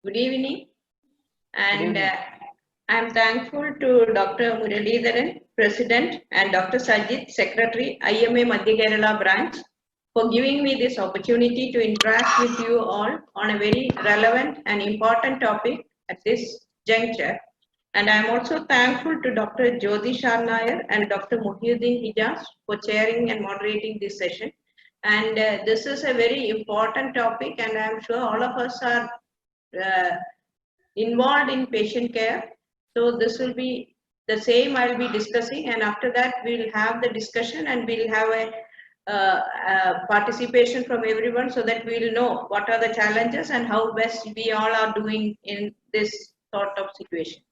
Good evening, Good and evening. I'm thankful to Dr. Muralidharan, President, and Dr. Sajid, Secretary, IMA Madhya Kerala branch, for giving me this opportunity to interact with you all on a very relevant and important topic at this juncture. And I'm also thankful to Dr. Jyoti Sharnair and Dr. Muhyiddin Hijaz for chairing and moderating this session. And this is a very important topic, and I'm sure all of us are uh, involved in patient care. So this will be the same I'll be discussing, and after that we'll have the discussion and we'll have participation from everyone so that we'll know what are the challenges and how best we all are doing in this sort of situation.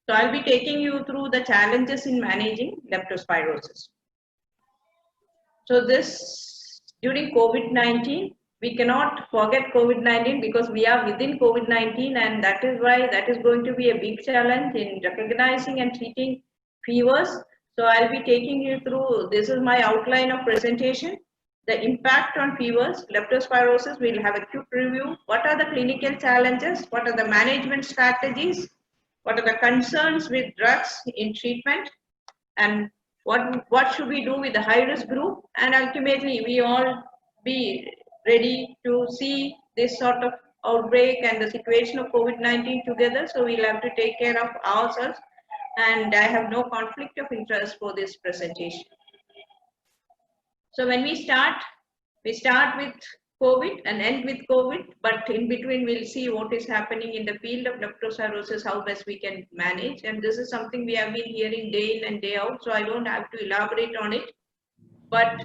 So I'll be taking you through the challenges in managing leptospirosis. So this during COVID-19, we cannot forget COVID-19 because we are within COVID-19, and that is why that is going to be a big challenge in recognizing and treating fevers. So I'll be taking you through, this is my outline of presentation. The impact on fevers, leptospirosis, we'll have a quick review. What are the clinical challenges? What are the management strategies? What are the concerns with drugs in treatment? And what should we do with the high risk group, and ultimately we all be ready to see this sort of outbreak and the situation of COVID-19 together. So we'll have to take care of ourselves, and I have no conflict of interest for this presentation. So when we start with COVID and end with COVID, but in between we'll see what is happening in the field of leptospirosis, how best we can manage. And this is something we have been hearing day in and day out, so I don't have to elaborate on it. But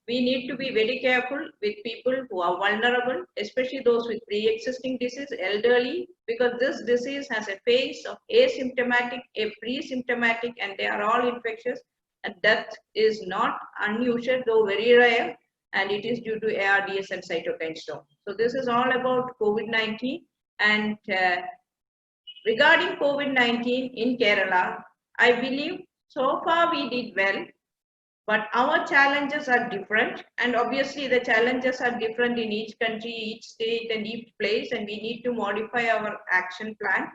we need to be very careful with people who are vulnerable, especially those with pre-existing disease, elderly, because this disease has a phase of asymptomatic, a pre-symptomatic, and they are all infectious. And death is not unusual, though very rare, and it is due to ARDS and cytokine storm. So this is all about COVID-19. And regarding COVID-19 in Kerala, I believe so far we did well, but our challenges are different, and obviously the challenges are different in each country, each state, and each place, and we need to modify our action plan.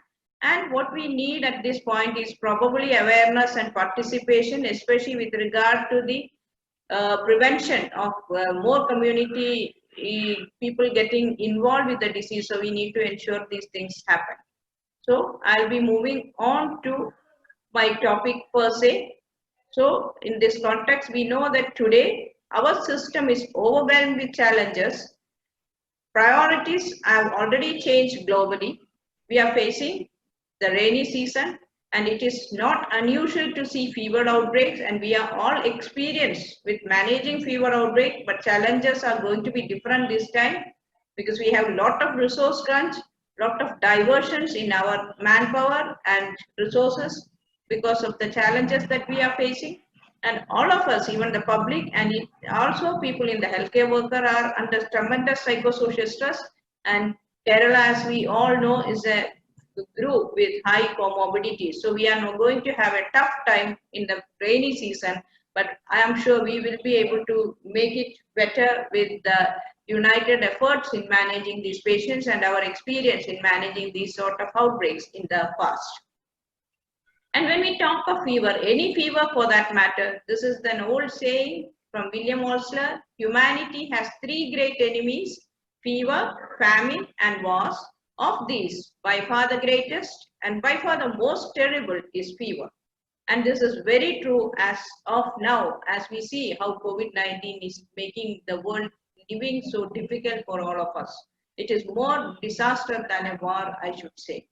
And what we need at this point is probably awareness and participation, especially with regard to the prevention of more community people getting involved with the disease. So we need to ensure these things happen. So I'll be moving on to my topic per se. So in this context, we know that today our system is overwhelmed with challenges. Priorities have already changed globally. We are facing the rainy season, and it is not unusual to see fever outbreaks, and we are all experienced with managing fever outbreak, but challenges are going to be different this time because we have a lot of resource crunch, lot of diversions in our manpower and resources because of the challenges that we are facing. And all of us, even the public and also people in the healthcare worker, are under tremendous psychosocial stress. And Kerala, as we all know, is a group with high comorbidities. So we are not going to have a tough time in the rainy season, but I am sure we will be able to make it better with the united efforts in managing these patients and our experience in managing these sort of outbreaks in the past. And when we talk of fever, any fever for that matter, this is an old saying from William Osler: humanity has three great enemies, fever, famine, and wars. Of these, by far the greatest and by far the most terrible is fever. And this is very true as of now, as we see how COVID-19 is making the world living so difficult for all of us. It is more disaster than a war, I should say.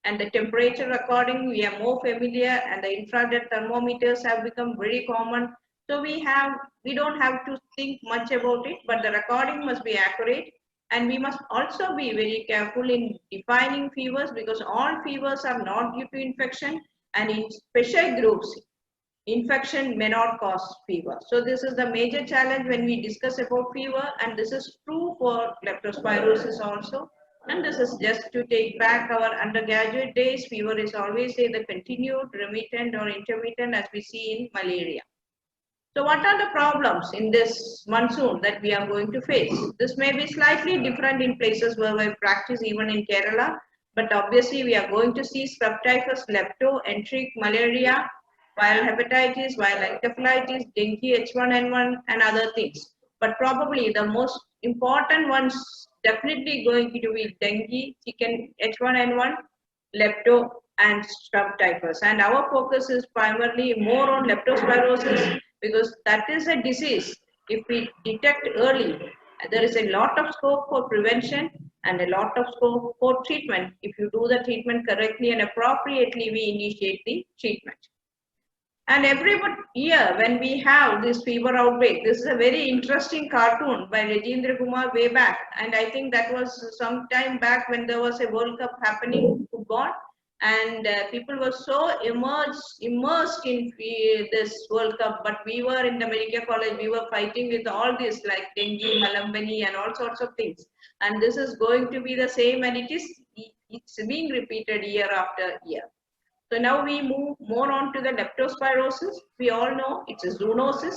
And the temperature recording, we are more familiar, and the infrared thermometers have become very common. So we don't have to think much about it, but the recording must be accurate. And we must also be very careful in defining fevers, because all fevers are not due to infection, and in special groups, infection may not cause fever. So this is the major challenge when we discuss about fever, and this is true for leptospirosis also. And this is just to take back our undergraduate days. Fever is always either continued, remittent, or intermittent, as we see in malaria. So what are the problems in this monsoon that we are going to face? This may be slightly different in places where we practice, even in Kerala, But obviously, we are going to see scrub typhus, lepto, enteric malaria, viral hepatitis, viral encephalitis, dengue, H1N1, and other things. But probably the most important ones definitely going to be dengue, chicken, H1N1, lepto, and scrub typhus. And our focus is primarily more on leptospirosis because that is a disease. If we detect early, there is a lot of scope for prevention and a lot of scope for treatment. If you do the treatment correctly and appropriately, we initiate the treatment. And every year when we have this fever outbreak, this is a very interesting cartoon by Rajendra Kumar way back. And I think that was some time back when there was a World Cup happening football. And people were so immersed in this World Cup. But we were in the Medical College, we were fighting with all this like dengue, malambani and all sorts of things. And this is going to be the same, and it's being repeated year after year. So now we move more on to the leptospirosis. We all know it's a zoonosis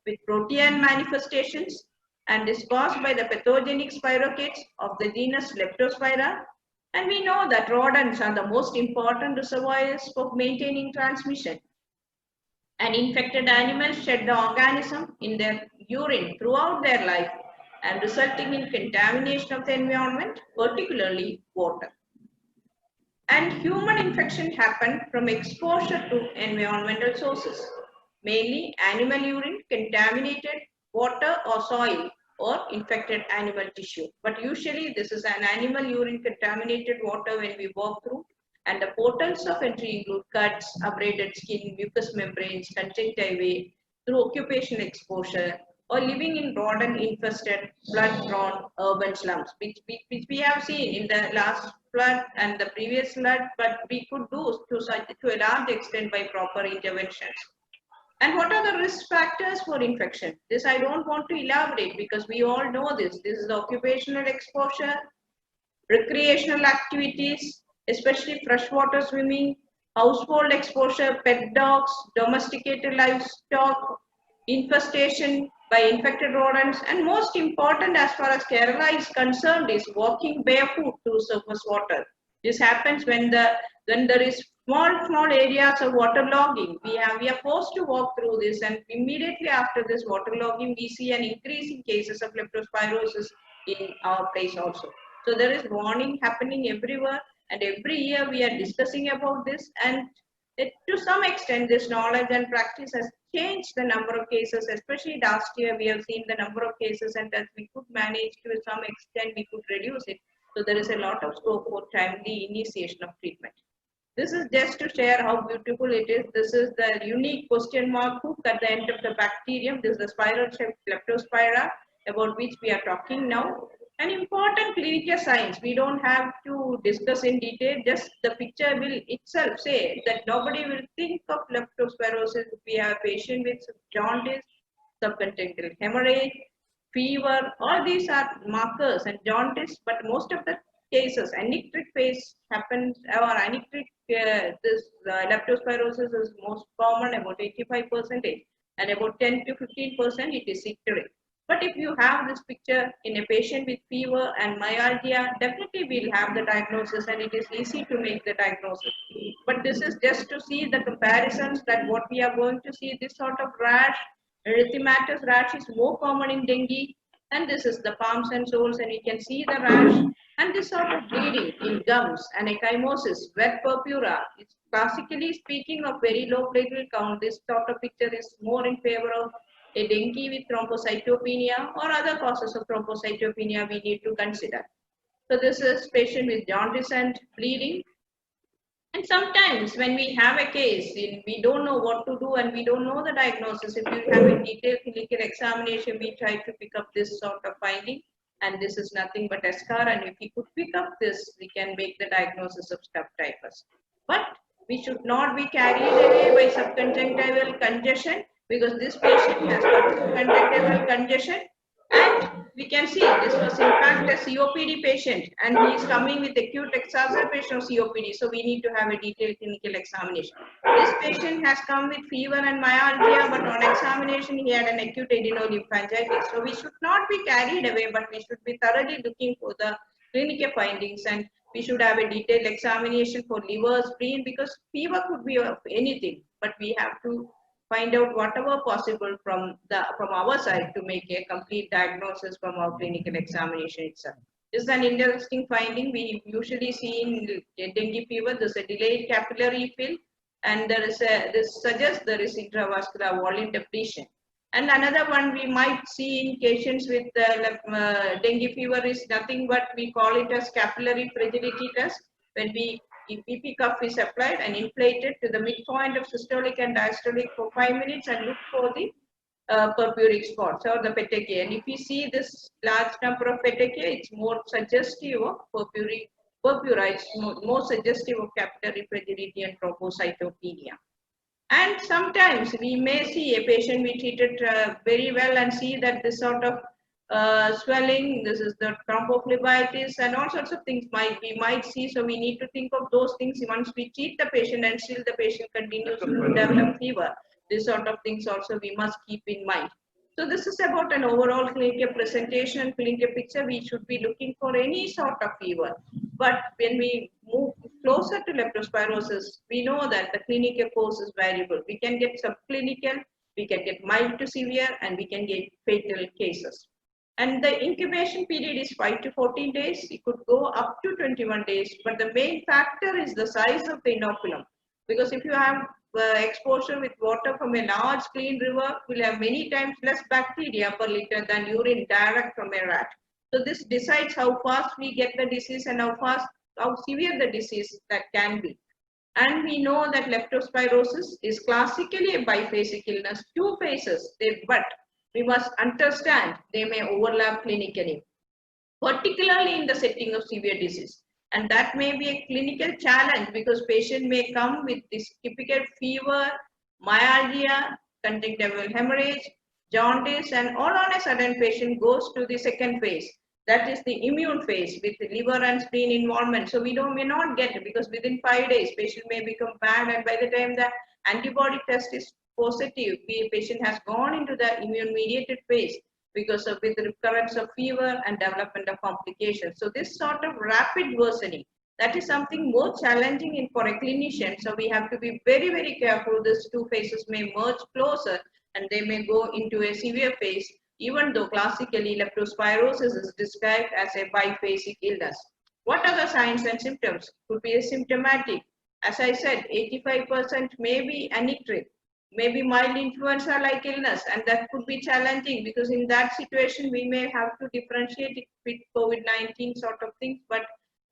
with protean manifestations and is caused by the pathogenic spirochetes of the genus Leptospira. And we know that rodents are the most important reservoirs for maintaining transmission. And infected animals shed the organism in their urine throughout their life and resulting in contamination of the environment, particularly water. And human infection happen from exposure to environmental sources, mainly animal urine, contaminated water or soil, or infected animal tissue. But usually this is an animal urine contaminated water when we walk through, and the portals of entry include cuts, abraded skin, mucous membranes, conjunctivae, through occupational exposure, or living in rodent-infested, flood-prone urban slums, which we have seen in the last flood and the previous flood, but we could do to a large extent by proper interventions. And what are the risk factors for infection? This I don't want to elaborate because we all know this. This is the occupational exposure, recreational activities, especially freshwater swimming, household exposure, pet dogs, domesticated livestock, infestation by infected rodents, and most important as far as Kerala is concerned is walking barefoot through surface water. This happens when there is small areas of waterlogging. We are forced to walk through this, and immediately after this waterlogging, we see an increase in cases of leptospirosis in our place also. So there is warning happening everywhere, and every year we are discussing about this, and to some extent this knowledge and practice has changed the number of cases. Especially last year we have seen the number of cases, and that we could manage to some extent we could reduce it. So there is a lot of scope for timely initiation of treatment. This is just to share how beautiful it is. This is the unique question mark hook at the end of the bacterium. This is the spiral shaped Leptospira about which we are talking now. An important clinical signs we don't have to discuss in detail, just the picture will itself say that nobody will think of leptospirosis if we have a patient with jaundice, subconjunctival hemorrhage, fever. All these are markers and jaundice, but most of the cases anictic phase happens, or anictic this leptospirosis is most common, about 85%, and about 10 to 15% it is icteric. But if you have this picture in a patient with fever and myalgia, definitely we'll have the diagnosis, and it is easy to make the diagnosis. But this is just to see the comparisons that what we are going to see, this sort of rash, erythematous rash is more common in dengue, and this is the palms and soles, and you can see the rash, and this sort of bleeding in gums and ecchymosis, wet purpura. It's classically speaking of very low platelet count. This sort of picture is more in favor of a dengue with thrombocytopenia or other causes of thrombocytopenia we need to consider. So this is patient with jaundice and bleeding. And sometimes when we have a case, we don't know what to do and we don't know the diagnosis. If you have a detailed clinical examination, we try to pick up this sort of finding. And this is nothing but eschar. And if we could pick up this, we can make the diagnosis of scrub typhus. But we should not be carried away by subconjunctival congestion, because this patient has got subconjunctival congestion, and we can see this was in fact a COPD patient, and he is coming with acute exacerbation of COPD. So we need to have a detailed clinical examination. This patient has come with fever and myalgia, but on examination he had an acute adenolymphangitis. So we should not be carried away, but we should be thoroughly looking for the clinical findings, and we should have a detailed examination for liver, spleen, because fever could be of anything, but we have to find out whatever possible from our side to make a complete diagnosis from our clinical examination itself. This is an interesting finding. We usually see in dengue fever, there's a delayed capillary fill, and this suggests there is intravascular volume depletion. And another one we might see in patients with dengue fever is nothing but we call it as capillary fragility test. When EP cuff is applied and inflated to the midpoint of systolic and diastolic for 5 minutes and look for the purpuric spots or the petechiae. And if you see this large number of petechiae, it's more suggestive of purpura, it's more suggestive of capillary fragility and thrombocytopenia. And sometimes we may see a patient we treated very well and see that this sort of swelling, this is the thrombophlebitis, and all sorts of things we might see. So we need to think of those things once we treat the patient and still the patient continues to develop fever. This sort of things also we must keep in mind. So this is about an overall clinical presentation and clinical picture. We should be looking for any sort of fever. But when we move closer to leptospirosis, we know that the clinical course is variable. We can get subclinical, we can get mild to severe, and we can get fatal cases. And the incubation period is 5 to 14 days. It could go up to 21 days. But the main factor is the size of the inoculum. Because if you have exposure with water from a large clean river, will have many times less bacteria per liter than urine direct from a rat. So this decides how fast we get the disease and how severe the disease that can be. And we know that leptospirosis is classically a biphasic illness, two phases, but we must understand they may overlap clinically, particularly in the setting of severe disease. And that may be a clinical challenge because patient may come with this typical fever, myalgia, conjunctival hemorrhage, jaundice, and all on a sudden patient goes to the second phase. That is the immune phase with the liver and spleen involvement. So may not get it because within 5 days patient may become bad, and by the time the antibody test is positive, the patient has gone into the immune mediated phase because of with recurrence of fever and development of complications. So this sort of rapid worsening, that is something more challenging for a clinician. So we have to be very, very careful. These two phases may merge closer and they may go into a severe phase, even though classically leptospirosis is described as a biphasic illness. What are the signs and symptoms? Could be asymptomatic. As I said, 85% may be anictric, maybe mild influenza-like illness, and that could be challenging because in that situation we may have to differentiate it with COVID-19 sort of things, but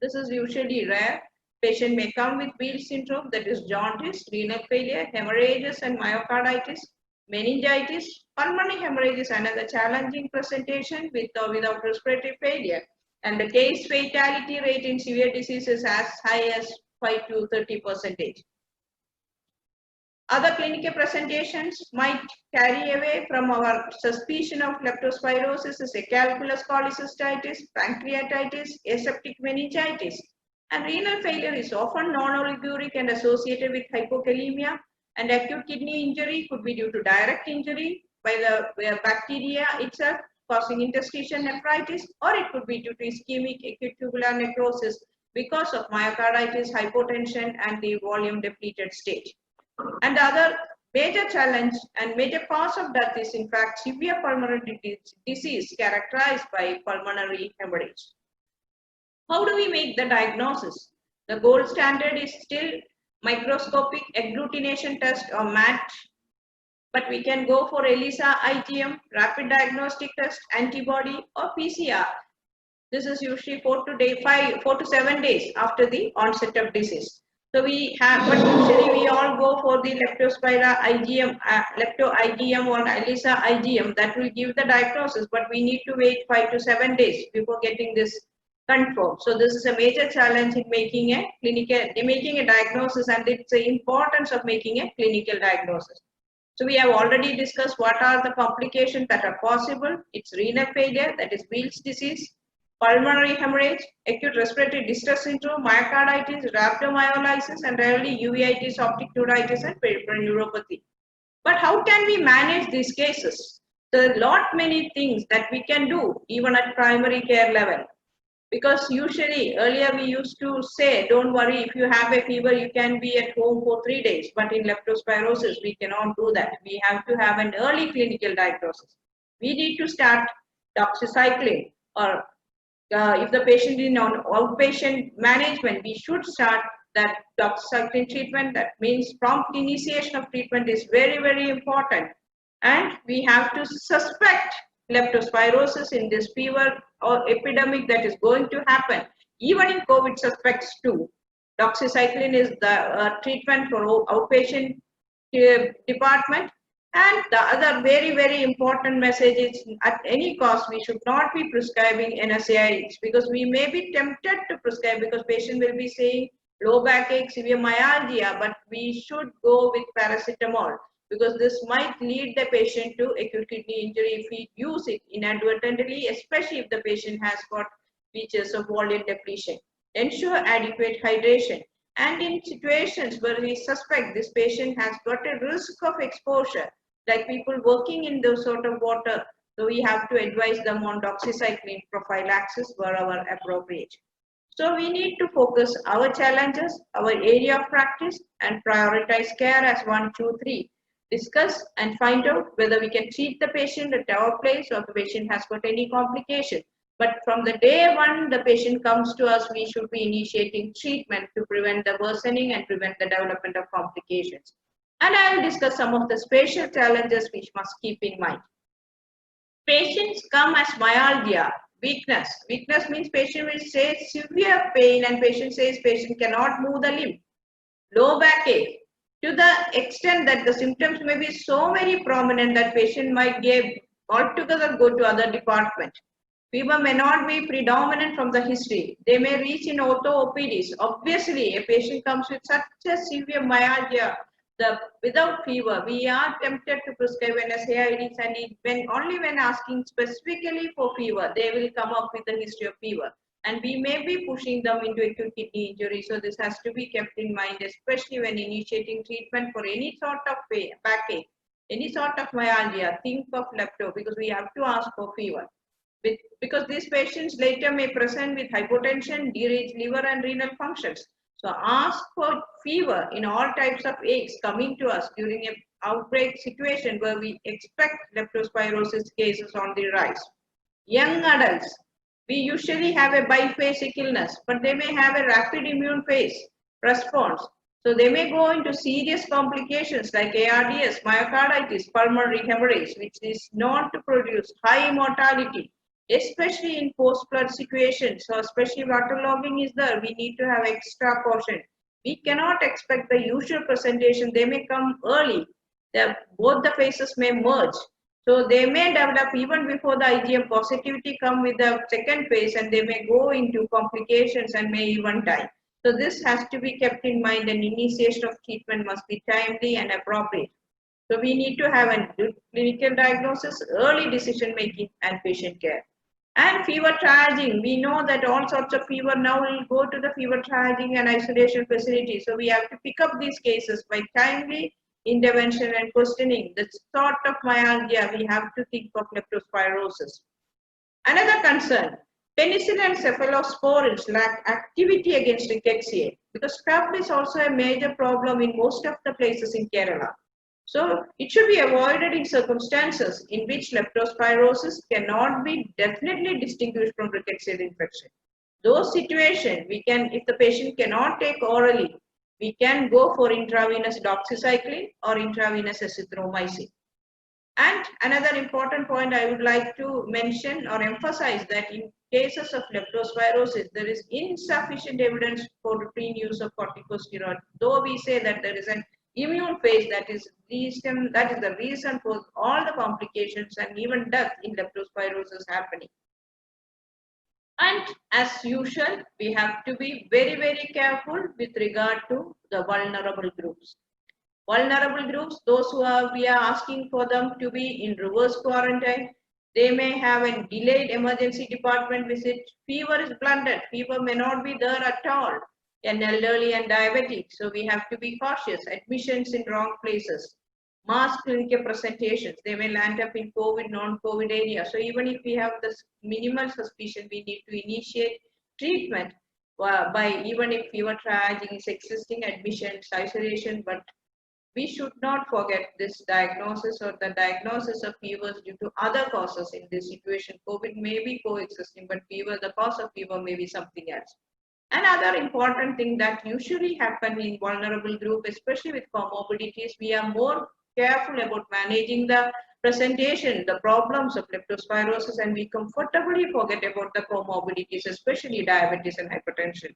this is usually rare. Patient may come with Beale syndrome, that is jaundice, renal failure, hemorrhages and myocarditis, meningitis. Pulmonary hemorrhage is another challenging presentation with or without respiratory failure, and the case fatality rate in severe disease is as high as 5 to 30%. Other clinical presentations might carry away from our suspicion of leptospirosis is a calculus cholecystitis, pancreatitis, aseptic meningitis. And renal failure is often non-oliguric and associated with hypokalemia, and acute kidney injury could be due to direct injury by the bacteria itself causing interstitial nephritis, or it could be due to ischemic acute tubular necrosis because of myocarditis, hypotension, and the volume depleted stage. And the other major challenge and major cause of death is in fact severe pulmonary disease characterized by pulmonary hemorrhage. How do we make the diagnosis? The gold standard is still microscopic agglutination test or MAT, but we can go for ELISA IgM, rapid diagnostic test, antibody, or PCR. This is usually 4 to 7 days after the onset of disease. So we have, but usually we all go for the leptospira IgM, lepto IgM or ELISA IgM. That will give the diagnosis, but we need to wait 5 to 7 days before getting this confirmed. So this is a major challenge in making a diagnosis, and it's the importance of making a clinical diagnosis. So we have already discussed what are the complications that are possible. It's renal failure, that is Beale's disease, pulmonary hemorrhage, acute respiratory distress syndrome, myocarditis, rhabdomyolysis, and rarely uveitis, optic neuritis, and peripheral neuropathy. But how can we manage these cases? There are many things that we can do even at primary care level. Because usually earlier we used to say, don't worry, if you have a fever, you can be at home for 3 days. But in leptospirosis, we cannot do that. We have to have an early clinical diagnosis. We need to start doxycycline, or if the patient is on outpatient management, we should start that doxycycline treatment. That means prompt initiation of treatment is very, very important. And we have to suspect leptospirosis in this fever or epidemic that is going to happen. Even in COVID suspects too, doxycycline is the treatment for outpatient department. And the other very, very important message is, at any cost, we should not be prescribing NSAIDs, because we may be tempted to prescribe because patient will be saying low backache, severe myalgia, but we should go with paracetamol, because this might lead the patient to acute kidney injury if we use it inadvertently, especially if the patient has got features of volume depletion. Ensure adequate hydration. And in situations where we suspect this patient has got a risk of exposure, like people working in those sort of water, so we have to advise them on doxycycline prophylaxis wherever appropriate. So we need to focus our challenges, our area of practice, and prioritize care as 1, 2, 3. Discuss and find out whether we can treat the patient at our place or the patient has got any complication. But from the day one the patient comes to us, we should be initiating treatment to prevent the worsening and prevent the development of complications. And I will discuss some of the spatial challenges which must keep in mind. Patients come as myalgia, weakness. Weakness means patient will say severe pain, and patient says patient cannot move the limb. Low backache, to the extent that the symptoms may be so very prominent that patient might altogether go to other department. Fever may not be predominant from the history. They may reach in ortho OPDs. Obviously, a patient comes with such a severe myalgia, without fever, we are tempted to prescribe NSAIDs, and only when asking specifically for fever, they will come up with a history of fever. And we may be pushing them into acute kidney injury. So this has to be kept in mind, especially when initiating treatment for any sort of backache, any sort of myalgia. Think of lepto, because we have to ask for fever. Because these patients later may present with hypotension, dereach liver and renal functions. So ask for fever in all types of aches coming to us during an outbreak situation where we expect leptospirosis cases on the rise. Young adults, we usually have a biphasic illness, but they may have a rapid immune phase response. So they may go into serious complications like ARDS, myocarditis, pulmonary hemorrhage, which is known to produce high mortality, especially in post-flood situations. So especially waterlogging is there, we need to have extra caution. We cannot expect the usual presentation. They may come early. Both the phases may merge. So they may develop even before the IgM positivity come with the second phase, and they may go into complications and may even die. So this has to be kept in mind, and initiation of treatment must be timely and appropriate. So we need to have a good clinical diagnosis, early decision making and patient care. And fever triaging, we know that all sorts of fever now will go to the fever triaging and isolation facility. So we have to pick up these cases by timely intervention and questioning the sort of myalgia. We have to think of leptospirosis. Another concern, penicillin and cephalosporins lack activity against rickettsia, because scrub is also a major problem in most of the places in Kerala. So it should be avoided in circumstances in which leptospirosis cannot be definitely distinguished from rickettsial infection. Those situations, if the patient cannot take orally, we can go for intravenous doxycycline or intravenous azithromycin. And another important point I would like to mention or emphasize, that in cases of leptospirosis, there is insufficient evidence for routine use of corticosteroid. Though we say that there is an immune phase, that is the reason for all the complications and even death in leptospirosis happening. And as usual, we have to be very, very careful with regard to the vulnerable groups. Vulnerable groups, those who we are asking for them to be in reverse quarantine. They may have a delayed emergency department visit. Fever is blunted. Fever may not be there at all. An elderly and diabetic, so we have to be cautious. Admissions in wrong places. Mass clinical presentations, they may land up in COVID, non-COVID area. So even if we have this minimal suspicion, we need to initiate treatment by even if fever triaging is existing, admissions, isolation, but we should not forget this diagnosis or the diagnosis of fevers due to other causes in this situation. COVID may be coexisting, but fever, the cause of fever may be something else. Another important thing that usually happen in vulnerable group, especially with comorbidities, we are more careful about managing the presentation, the problems of leptospirosis, and we comfortably forget about the comorbidities, especially diabetes and hypertension.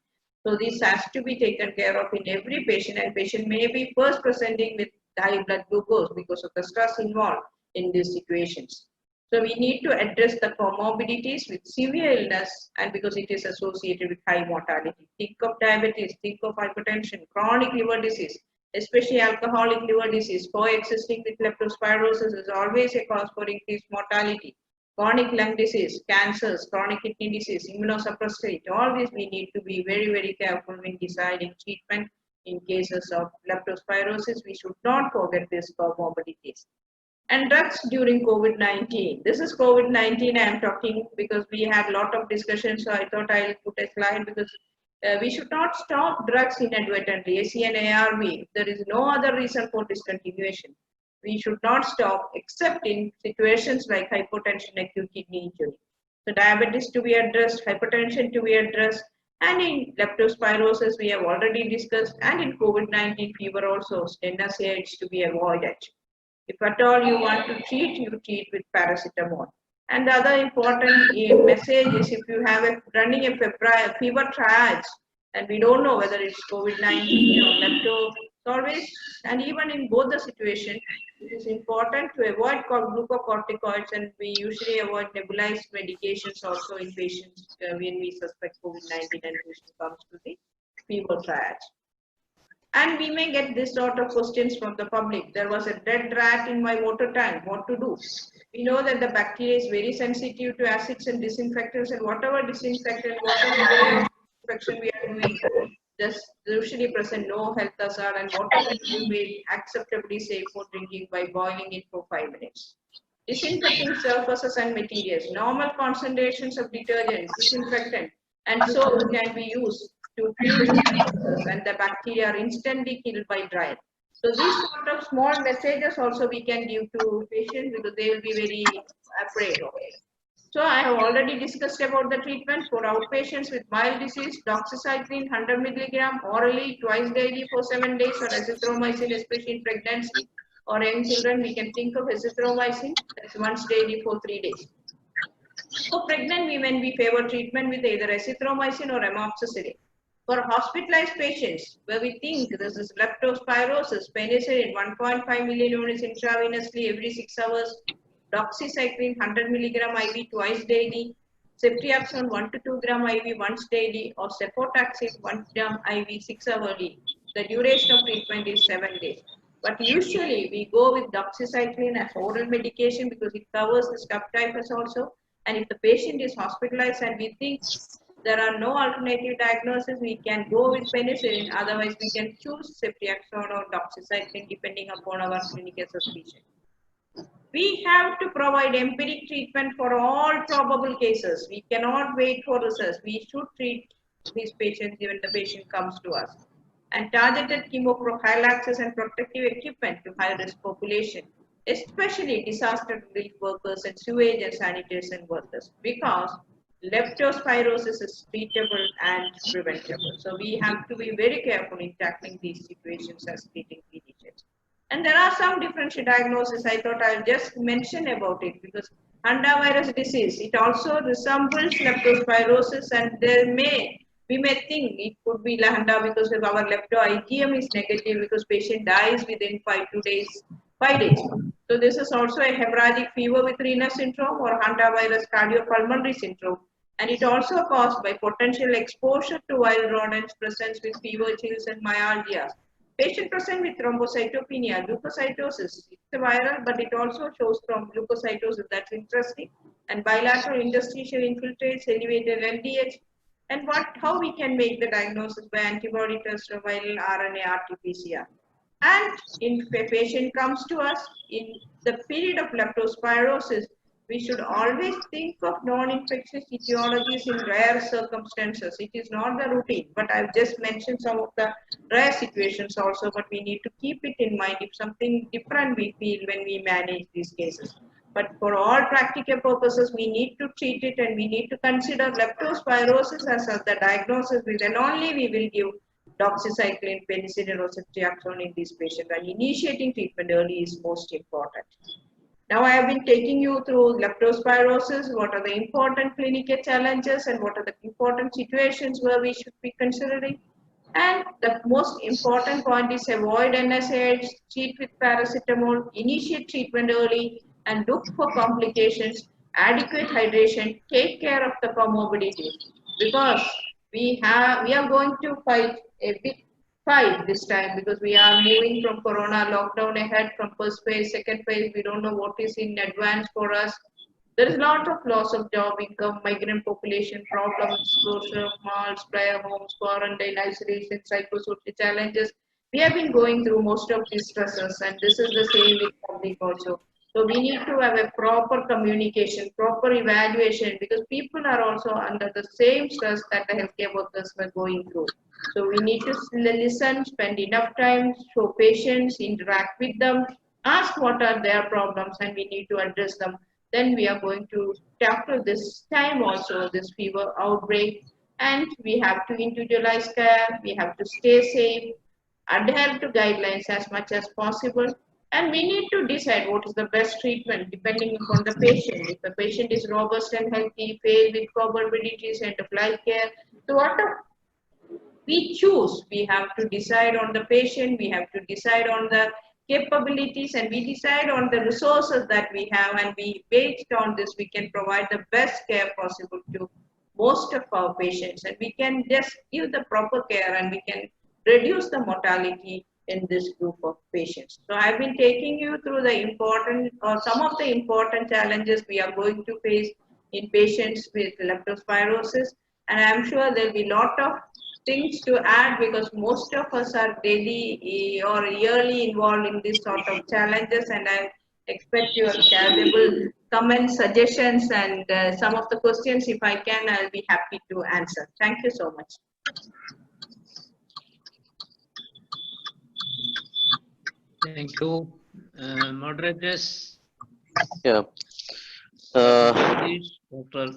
So this has to be taken care of in every patient, and patient may be first presenting with high blood glucose because of the stress involved in these situations. So we need to address the comorbidities with severe illness, and because it is associated with high mortality. Think of diabetes, think of hypertension, chronic liver disease, especially alcoholic liver disease coexisting with leptospirosis is always a cause for increased mortality. Chronic lung disease, cancers, chronic kidney disease, immunosuppressant, all these we need to be very, very careful when deciding treatment in cases of leptospirosis. We should not forget these comorbidities. And drugs during COVID-19. This is COVID-19 I am talking because we had a lot of discussion, so I thought I'll put a slide because we should not stop drugs inadvertently, ACE and ARV. There is no other reason for discontinuation. We should not stop except in situations like hypotension, acute kidney injury. So diabetes to be addressed, hypertension to be addressed, and in leptospirosis we have already discussed, and in COVID-19 fever also, STENA-SAIDs to be avoided. If at all you want to treat, you treat with paracetamol. And the other important message is if you have a running a fever triage and we don't know whether it's COVID-19 or lepto, always, and even in both the situation, it is important to avoid glucocorticoids, and we usually avoid nebulized medications also in patients when we suspect COVID-19 and patient comes to the fever triage. And we may get this sort of questions from the public. There was a dead rat in my water tank. What to do? We know that the bacteria is very sensitive to acids and disinfectants, and whatever disinfectant, whatever way of disinfection we are doing, just usually present no health hazard, and water will be acceptably safe for drinking by boiling it for 5 minutes. Disinfecting surfaces and materials. Normal concentrations of detergent, disinfectant, and soap can be used to clean surfaces, and the bacteria are instantly killed by drying. So these sort of small messages also we can give to patients because they will be very afraid of it. So I have already discussed about the treatment for outpatients with mild disease, doxycycline 100 milligram orally twice daily for 7 days, or azithromycin, especially in pregnancy or young children. We can think of azithromycin as once daily for 3 days. For pregnant women, we favor treatment with either azithromycin or amoxicillin. For hospitalized patients, where we think this is leptospirosis, penicillin 1.5 million units intravenously every 6 hours, doxycycline 100 milligram IV twice daily, ceftriaxone 1 to 2 gram IV once daily, or cefotaxime 1 gram IV 6 hourly. The duration of treatment is 7 days. But usually we go with doxycycline as oral medication because it covers the staph typhus also. And if the patient is hospitalized and we think there are no alternative diagnoses, we can go with penicillin. Otherwise, we can choose ceftriaxone or doxycycline depending upon our clinical suspicion. We have to provide empiric treatment for all probable cases. We cannot wait for research. We should treat these patients even the patient comes to us. And targeted chemoprophylaxis and protective equipment to high-risk population, especially disaster relief workers and sewage and sanitation workers, because leptospirosis is treatable and preventable. So we have to be very careful in tackling these situations as treating clinicians. And there are some differential diagnoses. I thought I'll just mention about it because hantavirus disease, it also resembles leptospirosis, and we may think it could be Hanta because if our lepto IgM is negative because patient dies within 5 days. So this is also a hemorrhagic fever with renal syndrome or hantavirus cardiopulmonary syndrome. And it also caused by potential exposure to wild rodents present with fever, chills, and myalgia. Patient present with thrombocytopenia, leukocytosis. It's a viral, but it also shows from leukocytosis. That's interesting. And bilateral interstitial infiltrates, elevated LDH. And how we can make the diagnosis by antibody test or viral RNA RT-PCR. And if a patient comes to us in the period of leptospirosis, we should always think of non-infectious etiologies in rare circumstances. It is not the routine, but I've just mentioned some of the rare situations also, but we need to keep it in mind if something different we feel when we manage these cases. But for all practical purposes, we need to treat it and we need to consider leptospirosis as the diagnosis, and only we will give doxycycline, penicillin, or ceftriaxone in these patients. And initiating treatment early is most important. Now I have been taking you through leptospirosis, what are the important clinical challenges and what are the important situations where we should be considering. And the most important point is avoid NSAIDs, treat with paracetamol, initiate treatment early and look for complications, adequate hydration, take care of the comorbidities because we are going to fight a big fight this time because we are moving from corona lockdown ahead from first phase, second phase. We don't know what is in advance for us. There is a lot of loss of job, income, migrant population problems, closure of malls, prayer homes, quarantine, isolation, psychosocial challenges. We have been going through most of these stresses, and this is the same with public also. So we need to have a proper communication, proper evaluation, because people are also under the same stress that the healthcare workers were going through. So we need to listen, spend enough time, show patience, interact with them, ask what are their problems, and we need to address them. Then we are going to tackle this time also, this fever outbreak, and we have to individualize care, we have to stay safe, adhere to guidelines as much as possible, and we need to decide what is the best treatment depending upon the patient. If the patient is robust and healthy, fail with comorbidities, end of life care, so whatever we choose, we have to decide on the patient, we have to decide on the capabilities, and we decide on the resources that we have, and we based on this we can provide the best care possible to most of our patients, and we can just give the proper care and we can reduce the mortality in this group of patients. So I've been taking you through the important or some of the important challenges we are going to face in patients with leptospirosis, and I'm sure there'll be a lot of things to add because most of us are daily or yearly involved in this sort of challenges, and I expect your valuable comments, suggestions, and some of the questions. If I can, I'll be happy to answer. Thank you so much. Thank you. Moderators. Yeah. Dr.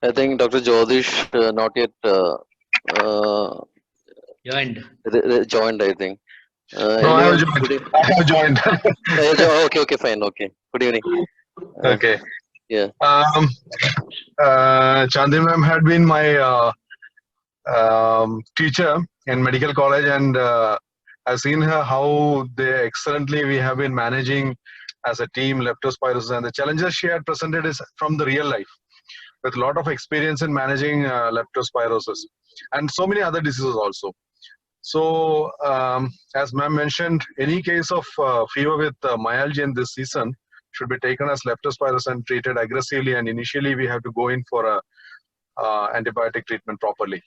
I think Dr. Jyotish not yet joined, I think. No, I have joined. I have joined. Okay, fine. Okay. Good evening. Okay. Yeah. Chandni ma'am had been my teacher in medical college, and I've seen her how they excellently we have been managing as a team leptospirosis, and the challenges she had presented is from the real life with a lot of experience in managing leptospirosis and so many other diseases also. So as ma'am mentioned, any case of fever with myalgia in this season should be taken as leptospirosis and treated aggressively, and initially we have to go in for a antibiotic treatment properly.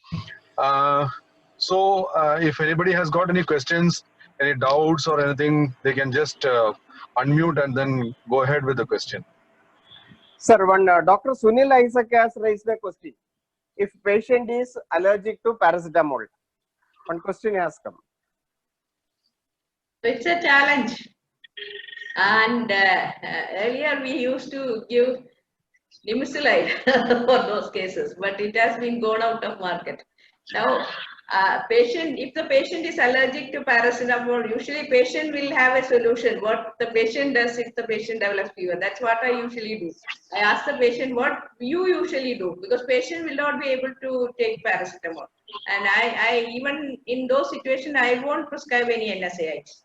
So if anybody has got any questions, any doubts or anything, they can just unmute and then go ahead with the question. Sir, one Dr. Sunil Isaac has raised a question. If patient is allergic to paracetamol, one question has come. It's a challenge. And earlier we used to give Nimesulide for those cases, but it has been gone out of market. Now, if the patient is allergic to paracetamol, usually patient will have a solution. What the patient does if the patient develops fever. That's what I usually do. I ask the patient what you usually do because patient will not be able to take paracetamol. And I even in those situations, I won't prescribe any NSAIDs.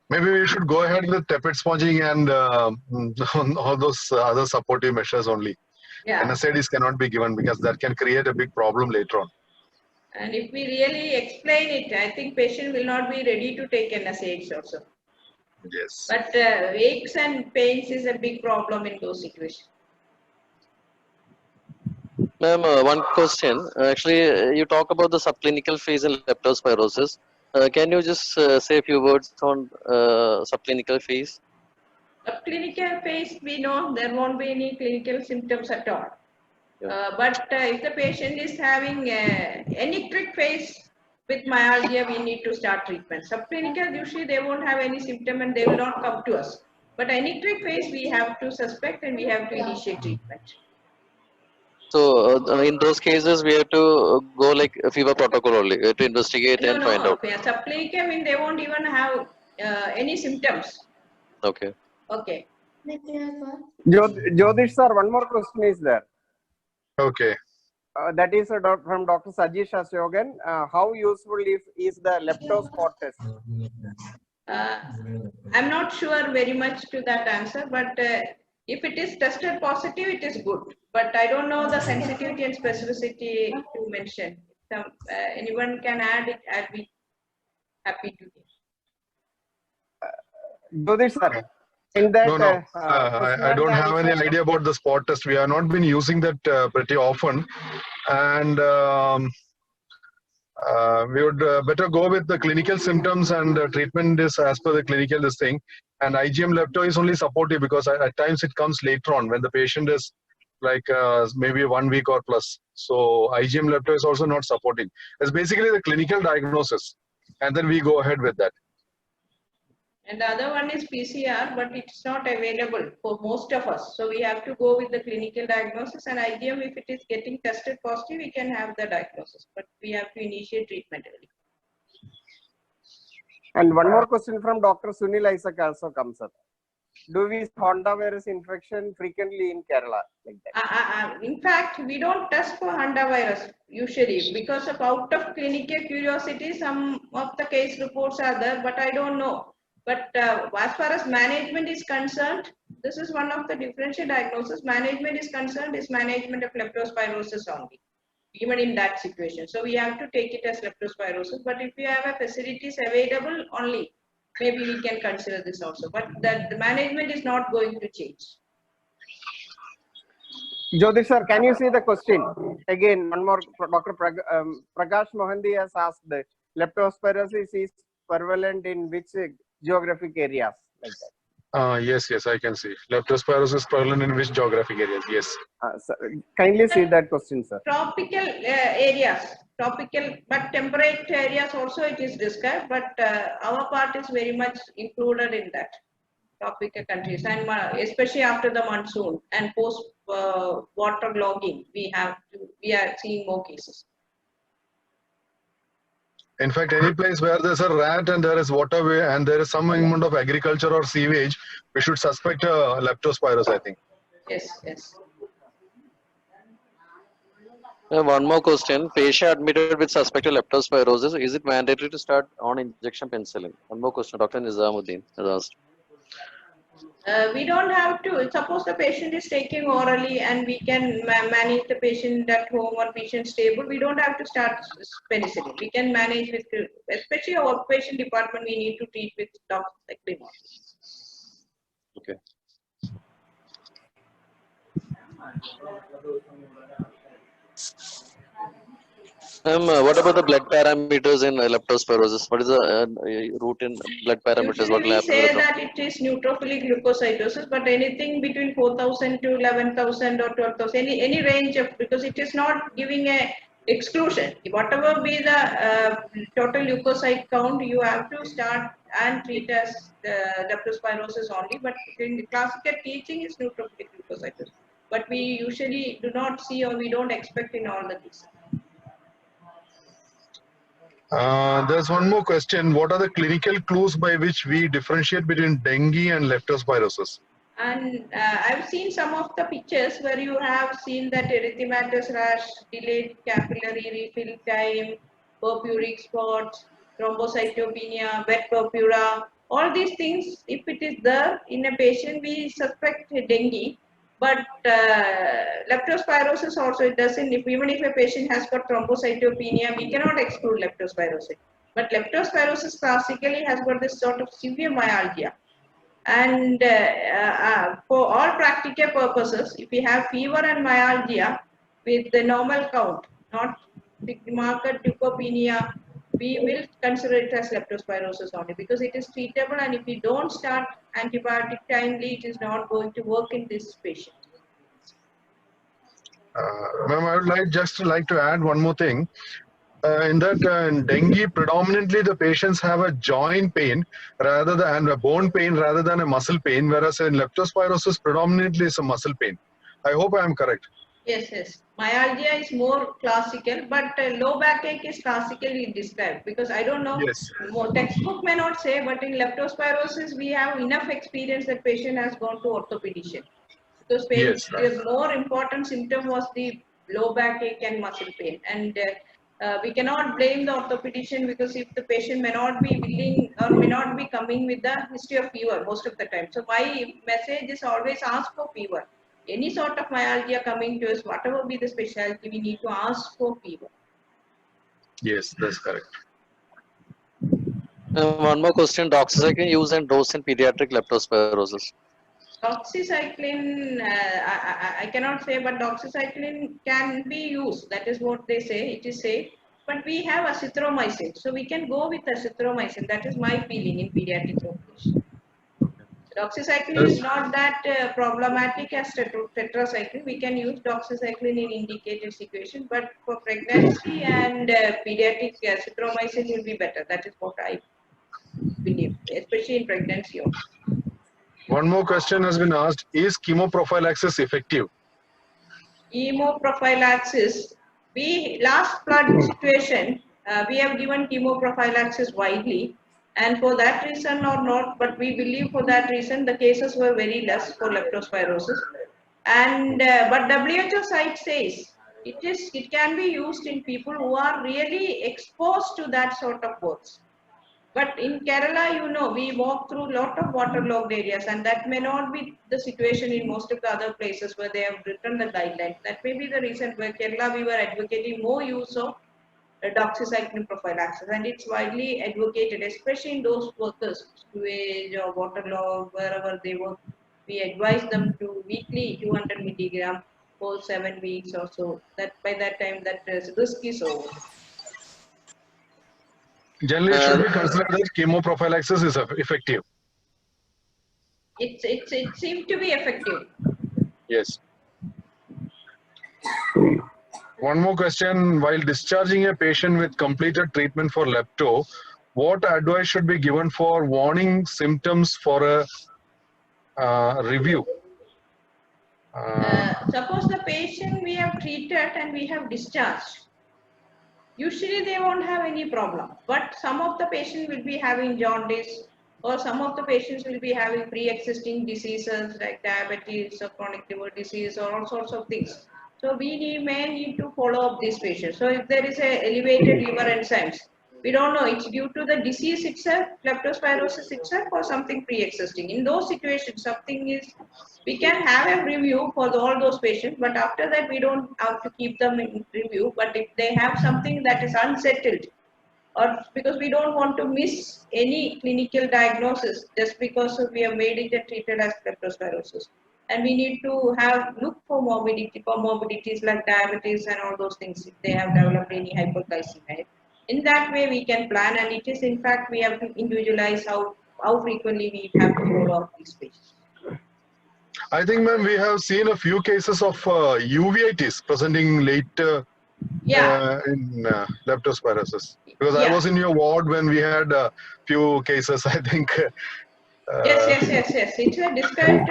Maybe we should go ahead with tepid sponging and all those other supportive measures only. Yeah. NSAIDs cannot be given because that can create a big problem later on. And if we really explain it, I think patient will not be ready to take NSAIDs also. Yes. But aches and pains is a big problem in those situations. Ma'am, one question. Actually, you talk about the subclinical phase in leptospirosis. Can you just say a few words on subclinical phase? Clinical phase, we know there won't be any clinical symptoms at all. But if the patient is having any trick phase with myalgia, we need to start treatment. Subclinical, usually they won't have any symptom and they will not come to us. But any trick phase, we have to suspect and we have to initiate treatment. So in those cases, we have to go like a fever protocol only to investigate No, and find no, out. subclinical, I mean, they won't even have any symptoms. Okay. Okay. Jyotish sir, one more question is there. Okay. That is from Dr. Sajish Asyogan. How useful is the leptospot test? I'm not sure very much to that answer, but if it is tested positive, it is good. But I don't know the sensitivity and specificity to mention. If anyone can add it, I'd be happy to hear. Jyotish sir, in that No. questionnaire, I don't the have any answer- idea about the spot test. We have not been using that pretty often. And we would better go with the clinical symptoms, and treatment is as per the clinical this thing. And IgM lepto is only supportive because at times it comes later on when the patient is like maybe 1 week or plus. So IgM lepto is also not supporting. It's basically the clinical diagnosis, and then we go ahead with that. And the other one is PCR, but it's not available for most of us. So we have to go with the clinical diagnosis, and IgM, if it is getting tested positive, we can have the diagnosis, but we have to initiate treatment early. And one more question from Dr. Sunil Isaac also comes up. Do we see hantavirus infection frequently in Kerala like that? In fact, we don't test for hantavirus usually because of out of clinical curiosity. Some of the case reports are there, but I don't know. But as far as management is concerned, this is one of the differential diagnosis. Management is concerned is management of leptospirosis only, even in that situation. So we have to take it as leptospirosis. But if we have a facilities available only, maybe we can consider this also. But the management is not going to change. Jyotish sir, can you see the question? Again, one more. Dr. Prakash Mohanty has asked that leptospirosis is prevalent in which geographic areas like that? Yes, I can see. Leptospirosis prevalent in which geographic areas? Yes. Sir, kindly see that question, sir. Tropical areas, tropical but temperate areas also it is described, but our part is very much included in that tropical countries, and especially after the monsoon and post water logging, we are seeing more cases. In fact, any place where there's a rat and there is waterway and there is some amount of agriculture or sewage, we should suspect a leptospirosis, I think. Yes. One more question. Patient admitted with suspected leptospirosis, is it mandatory to start on injection penicillin? One more question. Dr. Nizamuddin has asked. We don't have to. Suppose the patient is taking orally and we can manage the patient at home or patient stable. We don't have to start penicillin. We can manage with, especially our outpatient department, we need to treat with doxycycline. Okay. What about the blood parameters in leptospirosis? What is the route in blood parameters? Usually What we will happen say with the that it is neutrophilic leukocytosis, but anything between 4,000 to 11,000 or 12,000, any range of, because it is not giving a exclusion. Whatever be the total leukocyte count, you have to start and treat as leptospirosis only. But in the classical teaching is neutrophilic leukocytosis. But we usually do not see or we don't expect in all the cases. There's one more question. What are the clinical clues by which we differentiate between dengue and leptospirosis? And I've seen some of the pictures where you have seen that erythematous rash, delayed capillary refill time, purpuric spots, thrombocytopenia, wet purpura. All these things, if it is there in a patient, we suspect dengue. But leptospirosis also, it doesn't, even if a patient has got thrombocytopenia, we cannot exclude leptospirosis. But leptospirosis classically has got this sort of severe myalgia. And for all practical purposes, if we have fever and myalgia with the normal count, not marked leukopenia we will consider it as leptospirosis only because it is treatable, and if we don't start antibiotic timely, it is not going to work in this patient. Ma'am, I would like to add one more thing. In that in dengue, predominantly the patients have a joint pain rather than and a bone pain rather than a muscle pain, whereas in leptospirosis predominantly is a muscle pain. I hope I am correct. Yes, yes. Myalgia is more classical, but low backache is classically described because I don't know, Yes. textbook may not say, but in leptospirosis, we have enough experience that patient has gone to orthopedician. Because pain, Yes. the more important symptom was the low backache and muscle pain. And we cannot blame the orthopedician because if the patient may not be willing or may not be coming with the history of fever most of the time. So my message is always ask for fever. Any sort of myalgia coming to us, whatever be the specialty, we need to ask for fever. Yes, that's correct. One more question. Doxycycline use and dose in pediatric leptospirosis. Doxycycline, I cannot say, but doxycycline can be used. That is what they say. It is safe. But we have azithromycin. So we can go with azithromycin. That is my feeling in pediatric population. Doxycycline is not that problematic as tetracycline. We can use doxycycline in indicated situation. But for pregnancy and pediatric, azithromycin will be better. That is what I believe, especially in pregnancy also. One more question has been asked: is chemoprophylaxis effective? Chemoprophylaxis, we last flood situation, we have given chemoprophylaxis widely, and for that reason or not, but we believe for that reason the cases were very less for leptospirosis. And but WHO site says it can be used in people who are really exposed to that sort of works. But in Kerala, we walk through a lot of waterlogged areas, and that may not be the situation in most of the other places where they have written the guidelines. That may be the reason where Kerala we were advocating more use of doxycycline prophylaxis, and it's widely advocated, especially in those workers, sewage or waterlogged, wherever they work. We advise them to weekly 200 milligram for 7 weeks or so. That by that time, that risk is over. Generally, it should be considered that chemoprophylaxis is effective. It seemed to be effective. Yes. One more question. While discharging a patient with completed treatment for lepto, what advice should be given for warning symptoms for a review? Suppose the patient we have treated and we have discharged. Usually they won't have any problem, but some of the patients will be having jaundice, or some of the patients will be having pre-existing diseases like diabetes or chronic liver disease or all sorts of things. So we may need to follow up these patients. So if there is a elevated liver enzymes, we don't know it's due to the disease itself, leptospirosis itself, or something pre-existing. In those situations, something is, we can have a review for all those patients, but after that we don't have to keep them in review. But if they have something that is unsettled, or because we don't want to miss any clinical diagnosis just because we have made it and treated as leptospirosis. And we need to look for comorbidities like diabetes and all those things if they have developed any hypoglycemia. In that way we can plan, and it is in fact we have to individualize how frequently we have to follow up these patients. I think, ma'am, we have seen a few cases of uveitis presenting late in leptospirosis. Because I was in your ward when we had a few cases, I think. Yes. It's a described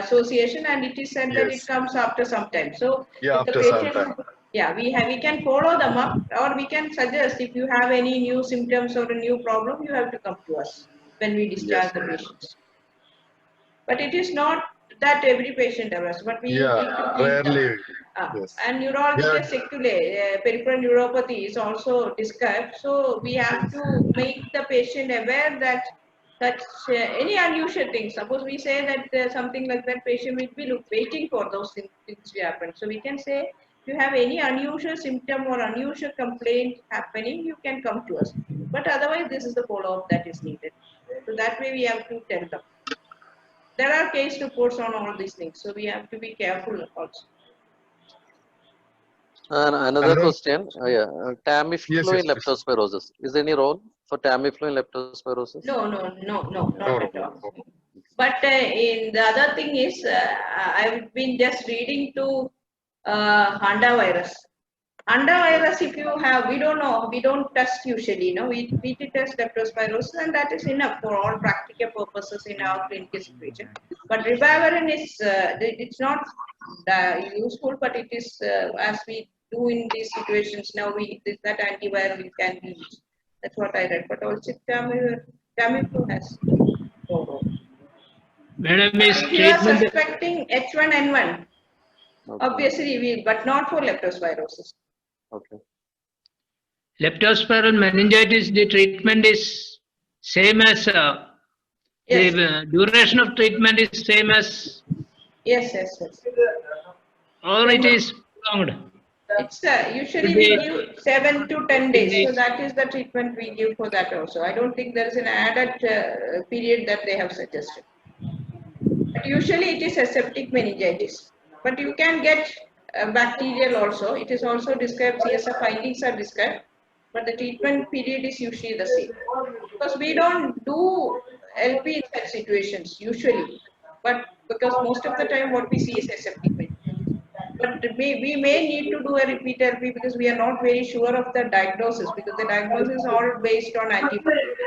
association, and it is said that it comes after some time. So after some time. We can follow them up, or we can suggest if you have any new symptoms or a new problem, you have to come to us when we discharge the patients. But it is not that every patient has, but we need to keep rarely. them. And neurological sequelae, peripheral neuropathy is also described. So we have to make the patient aware that any unusual things. Suppose we say that something like that, patient will be waiting for those things to happen. So we can say, if you have any unusual symptom or unusual complaint happening, you can come to us. But otherwise, this is the follow-up that is needed. So that way we have to tell them. There are case reports on all these things, so we have to be careful also. And another Another- question, yeah, Tamiflu Yes, in yes, please. leptospirosis. Is there any role for Tamiflu in leptospirosis? No, No, not no, at all. no. But in the other thing is, I've been just reading to hantavirus. Hantavirus, if you have, we don't know, we don't test usually, we test leptospirosis, and that is enough for all practical purposes in our clinical situation. But ribavirin is, it's not useful, but it is, as we do in these situations now, that antiviral can be used. That's what I read. But also Tamiflu has no role. Madam, is If you are treatment suspecting H1N1, Okay. obviously but not for leptospirosis. Okay. leptospiral meningitis? The treatment is same as Yes, the duration of treatment is same as, yes. or it is prolonged. It's usually we give 7 to 10 days, so that is the treatment we give for that also. I don't think there is an added period that they have suggested. But usually it is aseptic meningitis. But you can get bacterial also. It is also described, CSF findings are described, but the treatment period is usually the same. Because we don't do LP in such situations usually, but because most of the time what we see is aseptic meningitis. But we may need to do a repeat LP because we are not very sure of the diagnosis, because the diagnosis is all based on antibodies.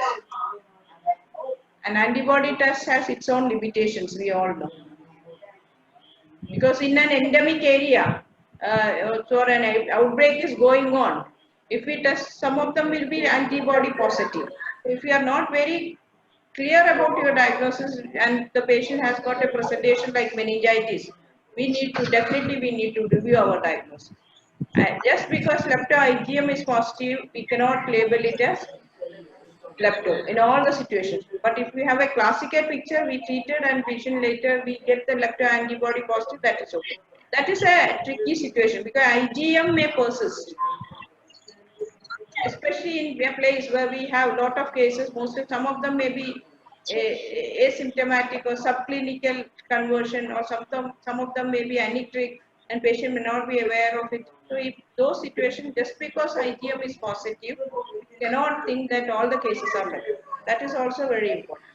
An antibody test has its own limitations, we all know. Because in an endemic area, or an outbreak is going on, if we test, some of them will be antibody positive. If you are not very clear about your diagnosis and the patient has got a presentation like meningitis, we need to review our diagnosis. And just because lepto-IgM is positive, we cannot label it as lepto in all the situations. But if we have a classical picture, we treated and patient later we get the lepto antibody positive, that is okay. That is a tricky situation because IgM may persist, especially in a place where we have a lot of cases. Some of them may be asymptomatic or subclinical conversion, or some of them may be anictic and patient may not be aware of it. So if those situations, just because IgM is positive, we cannot think that all the cases are like that. That is also very important.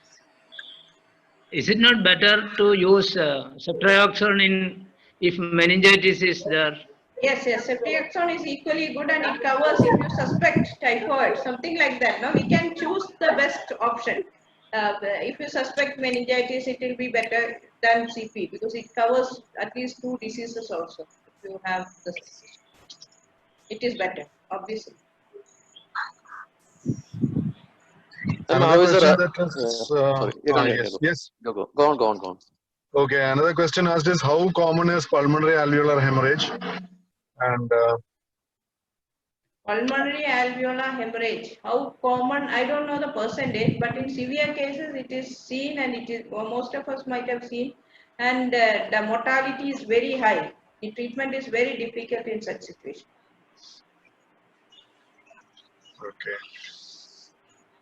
Is it not better to use ceftriaxone in if meningitis is there? Yes, ceftriaxone is equally good and it covers if you suspect typhoid, something like that. Now we can choose the best option. If you suspect meningitis, it will be better than CP because it covers at least 2 diseases also. If you have the suspicion, it is better, obviously. And how Another is the question that is, sorry, you can yes, yes. go on. Okay, another question asked is how common is pulmonary alveolar hemorrhage? And Pulmonary alveolar hemorrhage, how common, I don't know the percentage, but in severe cases it is seen, and it is, or most of us might have seen, and the mortality is very high. The treatment is very difficult in such situations. okay.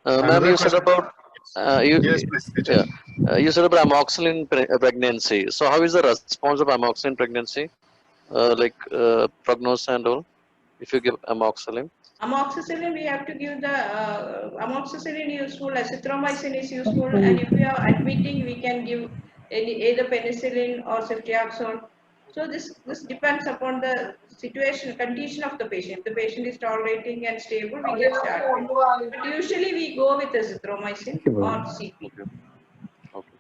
Ma'am, Another you said question. about Yes, please, teacher. you said about amoxicillin pregnancy. So how is the response of amoxicillin pregnancy, prognosis and all, if you give amoxicillin? Amoxicillin, we have to give the amoxicillin useful, azithromycin is useful, and if we are admitting, we can give either penicillin or ceftriaxone. So this depends upon the situation, condition of the patient. If the patient is tolerating and stable, we can start with. But usually we go with azithromycin or CP. Okay.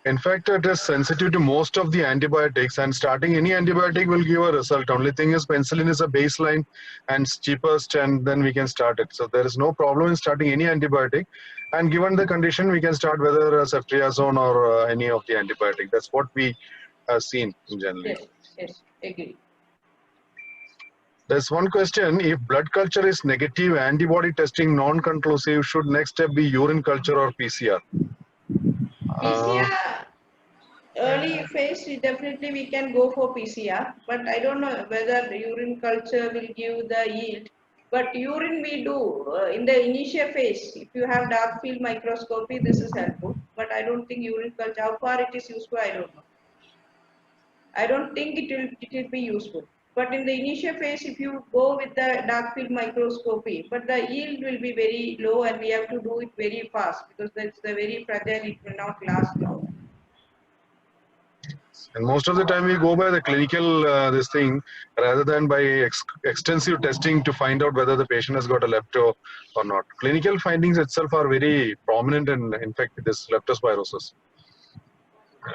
In fact, it is sensitive to most of the antibiotics, and starting any antibiotic will give a result. Only thing is penicillin is a baseline and it's cheapest, and then we can start it. So there is no problem in starting any antibiotic. And given the condition, we can start whether ceftriaxone or any of the antibiotic. That's what we have seen in general. Yes, agree. There's one question: if blood culture is negative, antibody testing non-conclusive, should next step be urine culture or PCR? PCR early phase, definitely we can go for PCR, but I don't know whether the urine culture will give the yield. But urine we do in the initial phase. If you have dark field microscopy, this is helpful. But I don't think urine culture, how far it is useful, I don't know. I don't think it will be useful. But in the initial phase, if you go with the dark field microscopy, but the yield will be very low and we have to do it very fast because that's the very fragile, it will not last long. And most of the time we go by the clinical this thing rather than by extensive testing to find out whether the patient has got a lepto or not. Clinical findings itself are very prominent in fact this leptospirosis.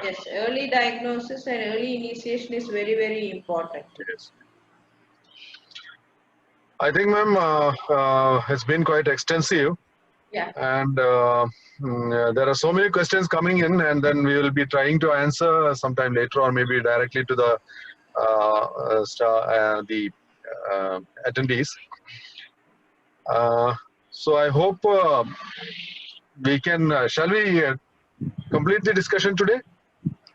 Yes, early diagnosis and early initiation is very, very important. Yes. I think, ma'am, it's been quite extensive. Yeah. And there are so many questions coming in, and then we will be trying to answer sometime later, or maybe directly to the attendees. So I hope we can. Shall we complete the discussion today?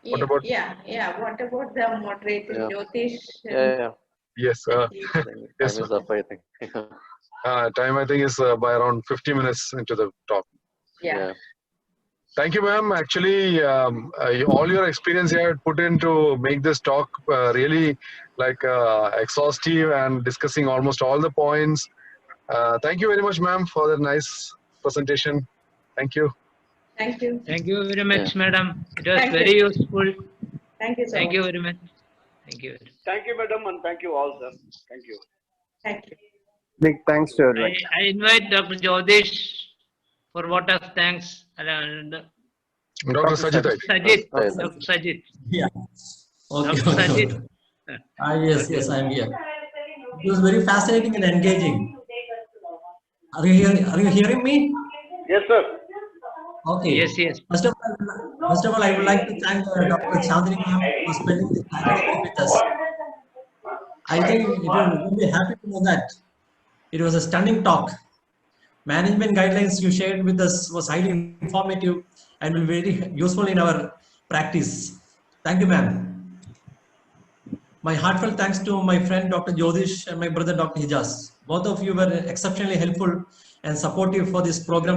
What Yeah, about? yeah. What about the moderator, Yeah. Jyotish? Yeah. Yes. Time Yes. is up, I think. Time I think is by around 50 minutes into the talk. Yeah. Thank you, ma'am. Actually, all your experience you had put in to make this talk really like exhaustive and discussing almost all the points. Thank you very much, ma'am, for that nice presentation. Thank you. Thank you. Thank you very much, madam. It was Thank very you. useful. Thank you so Thank much. you very much. Thank you. Thank you, madam, and thank you all, sir. Thank you. Thank you. Big thanks to everyone. I invite Dr. Jyotish for vote of thanks. And Dr. Sajid. Sajid. Yes. Dr. Sajid. Yeah. Okay. Dr. okay, Sajid. okay. Yes, I'm here. It was very fascinating and engaging. Are you hearing me? Yes, sir. Okay. Yes. First of all, I would like to thank Dr. Chandni ma'am for spending this time with us. I think you will be happy to know that it was a stunning talk. Management guidelines you shared with us was highly informative and will be very useful in our practice. Thank you, ma'am. My heartfelt thanks to my friend Dr. Jyotish and my brother Dr. Hijaz. Both of you were exceptionally helpful and supportive for this program.